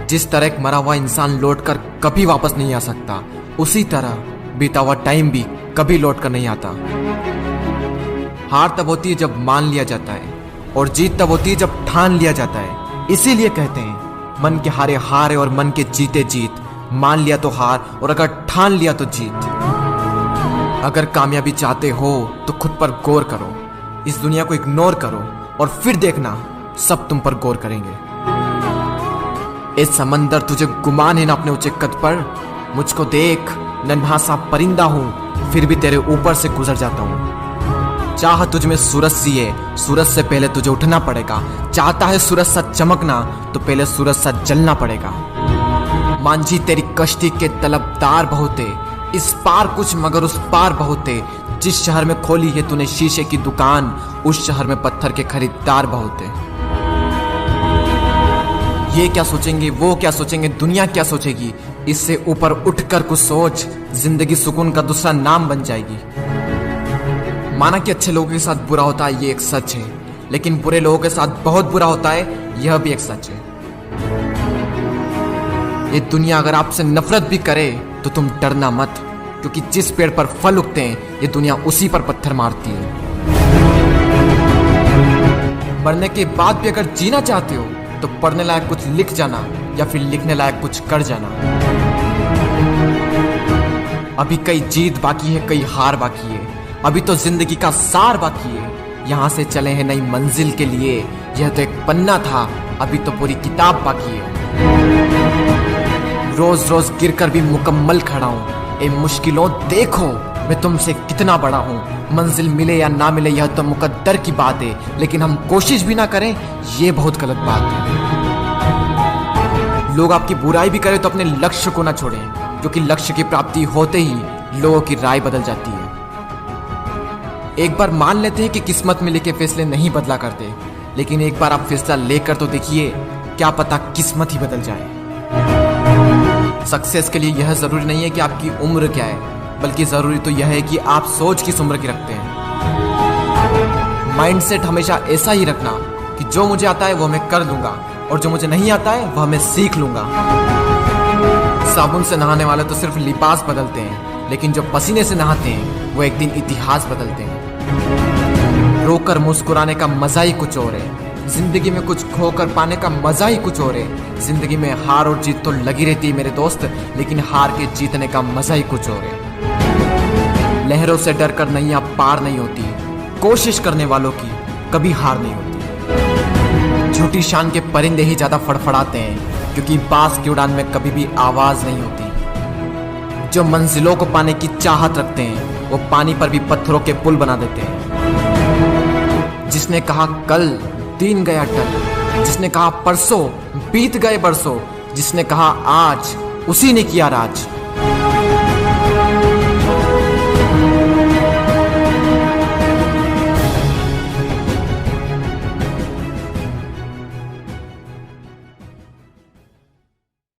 जिस तरह एक मरा हुआ इंसान लौटकर कभी वापस नहीं आ सकता, उसी तरह बीता हुआ टाइम भी कभी लौट कर नहीं आता। हार तब होती है जब मान लिया जाता है, और जीत तब होती है जब ठान लिया जाता है। इसीलिए कहते हैं मन के हारे हार है और मन के जीते जीत। मान लिया तो हार, और अगर ठान लिया तो जीत। अगर कामयाबी चाहते हो तो खुद पर गौर करो, इस दुनिया को इग्नोर करो, और फिर देखना सब तुम पर गौर करेंगे। ए समंदर, तुझे गुमान है ना अपने ऊंचे कद पर? मुझको देख, नन्हा सा परिंदा हूं, फिर भी तेरे ऊपर से गुजर जाता हूं। चाह तुझ में सूरज सी है, सूरज से पहले तुझे उठना पड़ेगा। चाहता है सूरज सा चमकना, तो पहले सूरज सा जलना पड़ेगा। मांझी तेरी कश्ती के तलबदार बहुत है, इस पार कुछ मगर उस पार बहुत है। जिस शहर में खोली है तूने शीशे की दुकान, उस शहर में पत्थर के खरीदार बहुत है। ये क्या सोचेंगे, वो क्या सोचेंगे, दुनिया क्या सोचेगी, इससे ऊपर उठकर कुछ सोच। जिंदगी सुकून का दूसरा नाम बन जाएगी। माना कि अच्छे लोगों के साथ बुरा होता है, ये एक सच है, लेकिन बुरे लोगों के साथ बहुत बुरा होता है, यह भी एक सच है। ये दुनिया अगर आपसे नफरत भी करे तो तुम डरना मत, क्योंकि जिस पेड़ पर फल उगते हैं ये दुनिया उसी पर पत्थर मारती है। मरने के बाद भी अगर जीना चाहते हो तो पढ़ने लायक कुछ लिख जाना, या फिर लिखने लायक कुछ कर जाना। अभी कई जीत बाकी है, कई हार बाकी है, अभी तो जिंदगी का सार बाकी है। यहाँ से चले हैं नई मंजिल के लिए, यह तो एक पन्ना था, अभी तो पूरी किताब बाकी है। रोज रोज गिरकर भी मुकम्मल खड़ा हूँ। ए मुश्किलों देखो, मैं तुमसे कितना बड़ा हूँ। मंजिल मिले या ना मिले यह तो मुकद्दर की बात है, लेकिन हम कोशिश भी ना करें ये बहुत गलत बात है। लोग आपकी बुराई भी करें तो अपने लक्ष्य को ना छोड़ें, क्योंकि लक्ष्य की प्राप्ति होते ही लोगों की राय बदल जाती है। एक बार मान लेते हैं कि किस्मत में लिखे फैसले नहीं बदला करते, लेकिन एक बार आप फैसला लेकर तो देखिए, क्या पता किस्मत ही बदल जाए। सक्सेस के लिए यह जरूरी नहीं है कि आपकी उम्र क्या है, बल्कि जरूरी तो यह है कि आप सोच किस उम्र की रखते हैं। माइंडसेट हमेशा ऐसा ही रखना कि जो मुझे आता है वो मैं कर लूंगा, और जो मुझे नहीं आता है वह मैं सीख लूंगा। साबुन से नहाने वाले तो सिर्फ लिबास बदलते हैं, लेकिन जो पसीने से नहाते हैं वो एक दिन इतिहास बदलते हैं। रोकर मुस्कुराने का मजा ही कुछ और है, जिंदगी में कुछ खोकर पाने का मजा ही कुछ और है। जिंदगी में हार और जीत तो लगी रहती है मेरे दोस्त, लेकिन हार के जीतने का मजा ही कुछ और है। लहरों से डरकर नैया पार नहीं होती, कोशिश करने वालों की कभी हार नहीं होती। झूठी शान के परिंदे ही ज्यादा फड़फड़ाते हैं, क्योंकि बाज की उड़ान में कभी भी आवाज नहीं होती। जो मंजिलों को पाने की चाहत रखते हैं वो पानी पर भी पत्थरों के पुल बना देते हैं। जिसने कहा कल, दिन गया टल। जिसने कहा परसों, बीत गए बरसों। जिसने कहा आज, उसी ने किया राज।